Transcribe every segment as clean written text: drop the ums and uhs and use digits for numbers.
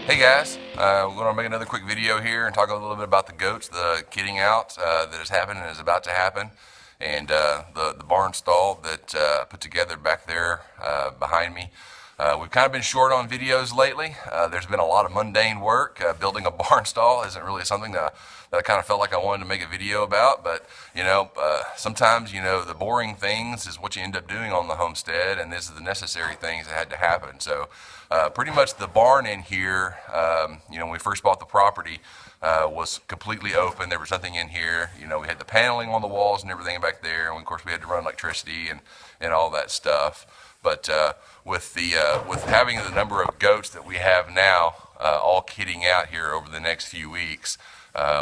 Hey guys, we're going to make another quick video here and talk a little bit about the goats, the kidding out that has happened and is about to happen, and the barn stall that put together back there behind me. We've kind of been short on videos lately. There's been a lot of mundane work. Building a barn stall isn't really something that I kind of felt like I wanted to make a video about, but sometimes the boring things is what you end up doing on the homestead, and this is the necessary things that had to happen. So pretty much the barn in here, when we first bought the property, was completely open. There was nothing in here. We had the paneling on the walls and everything back there, and of course we had to run electricity and all that stuff. But with having the number of goats that we have now, all kidding out here over the next few weeks,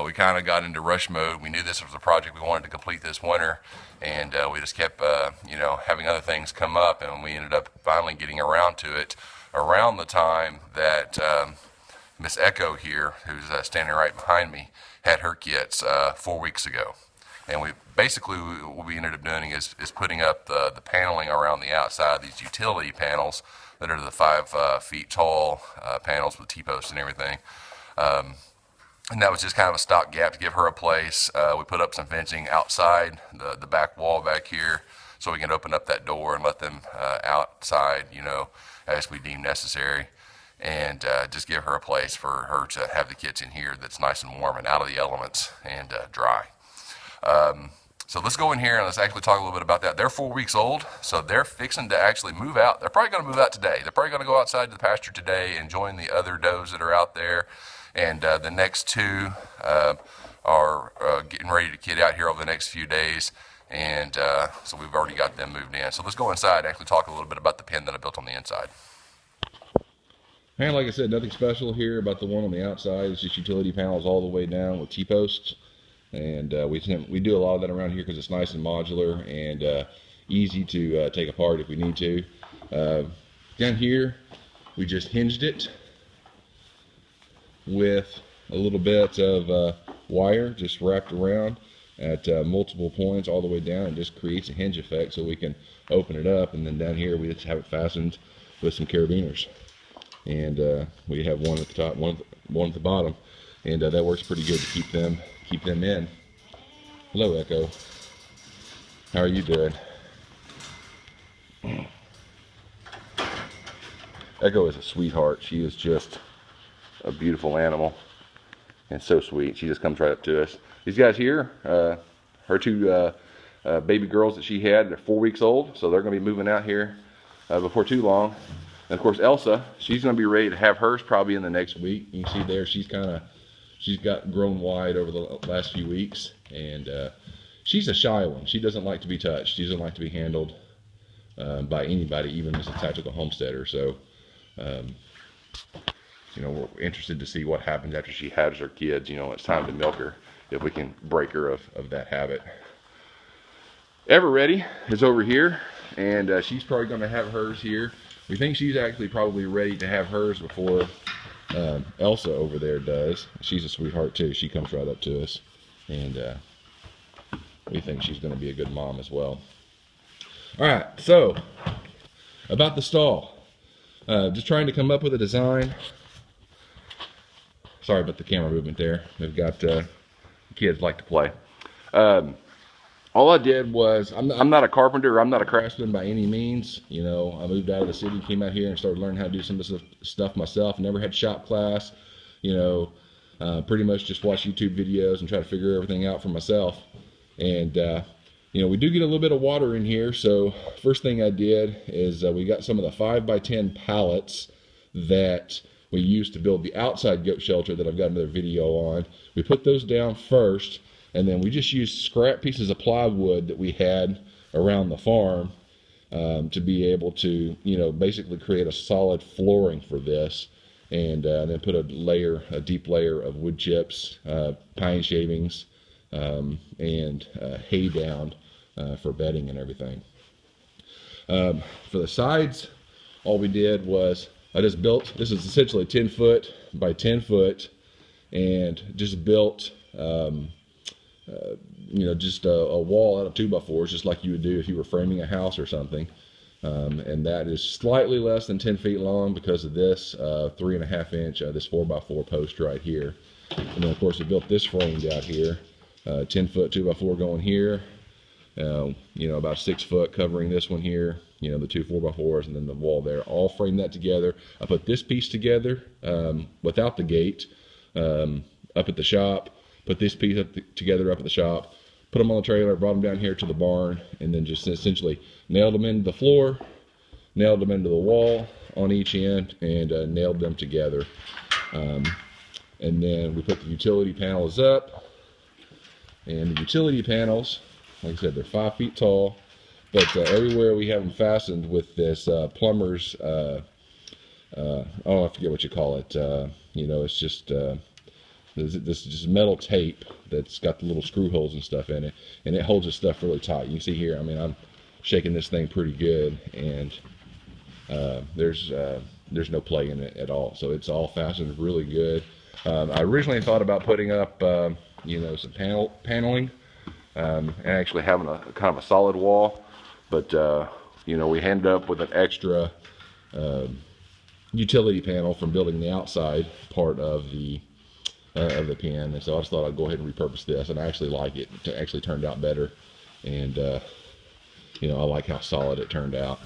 we kind of got into rush mode. We knew this was a project we wanted to complete this winter, and we just kept, having other things come up, and we ended up finally getting around to it around the time that Miss Echo here, who's standing right behind me, had her kits 4 weeks ago. And we basically, what we ended up doing is putting up the paneling around the outside, these utility panels that are the 5 feet tall panels with T-posts and everything. And that was just kind of a stopgap to give her a place. We put up some fencing outside the back wall back here so we can open up that door and let them outside, as we deem necessary. And just give her a place for her to have the kits in here that's nice and warm and out of the elements and dry. So let's go in here and let's actually talk a little bit about that. They're 4 weeks old, so they're fixing to actually move out. They're probably going to move out today. They're probably going to go outside to the pasture today and join the other does that are out there. And the next 2 are getting ready to kid out here over the next few days. And so we've already got them moved in. So let's go inside and actually talk a little bit about the pen that I built on the inside. And like I said, nothing special here about the one on the outside. It's just utility panels all the way down with T-posts. And we do a lot of that around here because it's nice and modular and easy to take apart if we need to. Down here, we just hinged it with a little bit of wire just wrapped around at multiple points all the way down, and just creates a hinge effect so we can open it up. And then down here, we just have it fastened with some carabiners. And we have one at the top, one at the bottom, and that works pretty good to keep them in. Hello, Echo. How are you doing? Echo is a sweetheart. She is just a beautiful animal and so sweet. She just comes right up to us. These guys here, her 2 baby girls that she had, they're 4 weeks old, so they're going to be moving out here before too long. And of course Elsa, she's going to be ready to have hers probably in the next week. You can see there she's got grown wide over the last few weeks, and she's a shy one. She doesn't like to be touched. She doesn't like to be handled by anybody, even Mrs. Tactical Homesteader. So we're interested to see what happens after she has her kids. It's time to milk her, if we can break her of that habit. Ever Ready is over here, and she's probably going to have hers here. We think she's actually probably ready to have hers before Elsa over there does. She's a sweetheart too. She comes right up to us, and we think she's going to be a good mom as well. All right, so about the stall, just trying to come up with a design. Sorry about the camera movement there. We've got kids like to play. All I did was, I'm not a carpenter, I'm not a craftsman by any means. I moved out of the city, came out here and started learning how to do some of this stuff myself. Never had shop class, pretty much just watch YouTube videos and try to figure everything out for myself. And, we do get a little bit of water in here. So first thing I did is we got some of the 5x10 pallets that we used to build the outside goat shelter that I've got another video on. We put those down first. And then we just used scrap pieces of plywood that we had around the farm to be able to, basically create a solid flooring for this. And then put a deep layer of wood chips, pine shavings, and hay down for bedding and everything. For the sides, all we did was I just built, this is essentially 10 foot by 10 foot, and just built just a wall out of 2x4s, just like you would do if you were framing a house or something. and that is slightly less than 10 feet long because of this 3.5 inch this 4x4 post right here. And then of course we built this framed out here, 10 foot 2x4 going here, you know, about 6 foot covering this one here, you know, the two 4x4s, and then the wall there. All framed that together. I put this piece together without the gate up at the shop. Put this piece together up at the shop. Put them on the trailer, brought them down here to the barn, and then just essentially nailed them into the floor, nailed them into the wall on each end, and nailed them together. And then we put the utility panels up, and the utility panels, like I said, they're 5 feet tall, but everywhere we have them fastened with this plumber's, oh, I forget what you call it, you know, it's just, this just metal tape that's got the little screw holes and stuff in it, and it holds this stuff really tight. You can see here, I mean, I'm shaking this thing pretty good, and there's no play in it at all, so it's all fastened really good. I originally thought about putting up you know, some paneling and actually having a kind of a solid wall, but you know, we ended up with an extra utility panel from building the outside part of the pen, and so I just thought I'd go ahead and repurpose this, and I actually like it. It actually turned out better, and you know, I like how solid it turned out.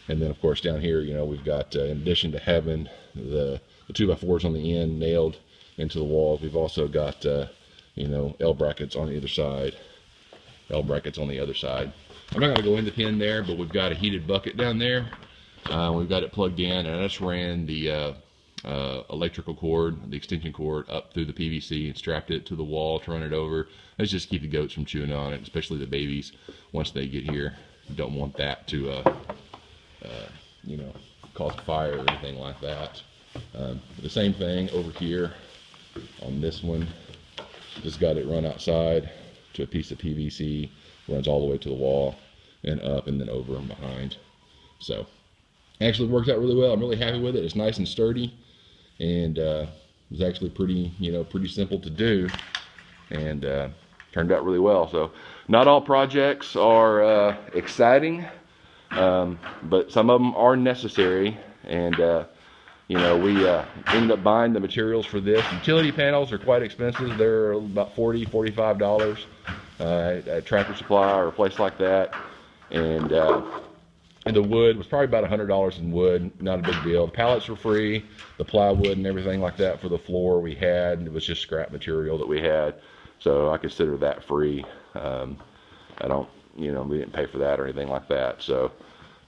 And then of course down here, you know, we've got in addition to having the 2x4s on the end nailed into the walls, we've also got you know, L brackets on the other side, L brackets on the other side. I'm not going to go in the pen there, but we've got a heated bucket down there. We've got it plugged in, and I just ran the electrical cord, the extension cord, up through the PVC and strapped it to the wall to run it over. Let's just keep the goats from chewing on it, especially the babies once they get here. You don't want that to you know, cause a fire or anything like that. The same thing over here on this one. Just got it run outside to a piece of PVC, runs all the way to the wall and up and then over and behind. So actually it worked out really well. I'm really happy with it. It's nice and sturdy, and it was actually pretty, you know, pretty simple to do, and turned out really well. So not all projects are exciting, but some of them are necessary, and you know, we ended up buying the materials for this. Utility panels are quite expensive. They're about $40, $45 at Tractor Supply or a place like that, and the wood was probably about $100 in wood. Not a big deal. The pallets were free. The plywood and everything like that for the floor we had, and it was just scrap material that we had, so I consider that free. I don't, you know, we didn't pay for that or anything like that. So,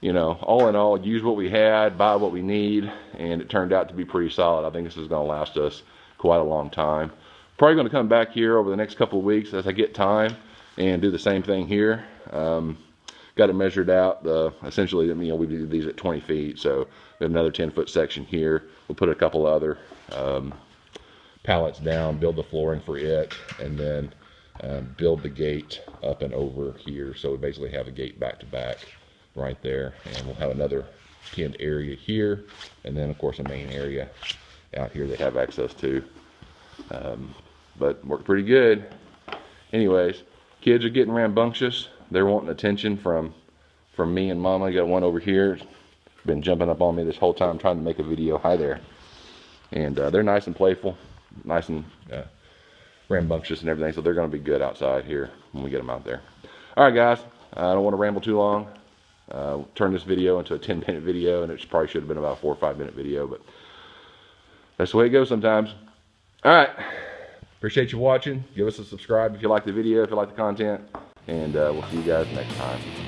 you know, all in all, use what we had, buy what we need, and it turned out to be pretty solid. I think this is going to last us quite a long time. Probably going to come back here over the next couple of weeks as I get time and do the same thing here. Got it measured out. Essentially, you know, we do these at 20 feet, so we have another 10-foot section here. We'll put a couple other pallets down, build the flooring for it, and then build the gate up and over here. So we basically have a gate back to back right there, and we'll have another pinned area here, and then of course a main area out here they have access to. But worked pretty good. Anyways, kids are getting rambunctious. They're wanting attention from me and Mama. I got one over here, been jumping up on me this whole time trying to make a video. Hi there. And they're nice and playful, nice and rambunctious and everything, so they're going to be good outside here when we get them out there. All right, guys, I don't want to ramble too long. Turn this video into a 10-minute video, and it probably should have been about a 4 or 5 minute video, but that's the way it goes sometimes. All right, appreciate you watching. Give us a subscribe if you like the video, if you like the content, and we'll see you guys next time.